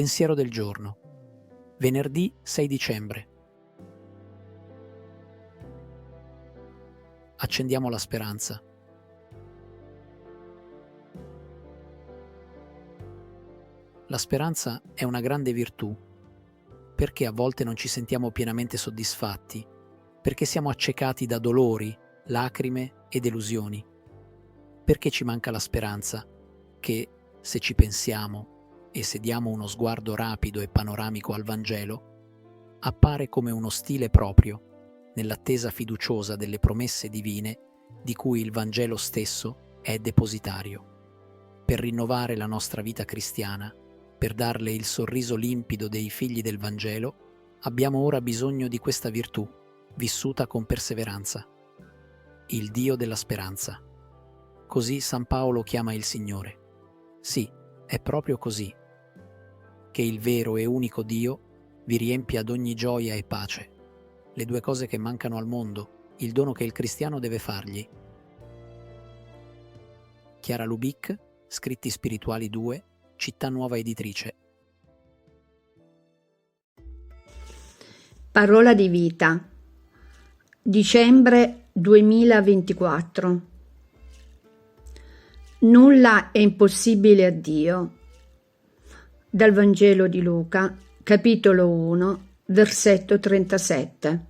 Pensiero del giorno. Venerdì 6 dicembre. Accendiamo la speranza. La speranza è una grande virtù, perché a volte non ci sentiamo pienamente soddisfatti, perché siamo accecati da dolori, lacrime e delusioni. Perché ci manca la speranza, che, se ci pensiamo e se diamo uno sguardo rapido e panoramico al Vangelo, appare come uno stile proprio, nell'attesa fiduciosa delle promesse divine di cui il Vangelo stesso è depositario. Per rinnovare la nostra vita cristiana, per darle il sorriso limpido dei figli del Vangelo, abbiamo ora bisogno di questa virtù, vissuta con perseveranza. Il Dio della speranza. Così San Paolo chiama il Signore. Sì, è proprio così. Che il vero e unico Dio vi riempia d'ogni gioia e pace. Le due cose che mancano al mondo, il dono che il cristiano deve fargli. Chiara Lubic, Scritti Spirituali 2, Città Nuova Editrice. Parola di vita. Dicembre 2024. Nulla è impossibile a Dio. Dal Vangelo di Luca, capitolo 1, versetto 37.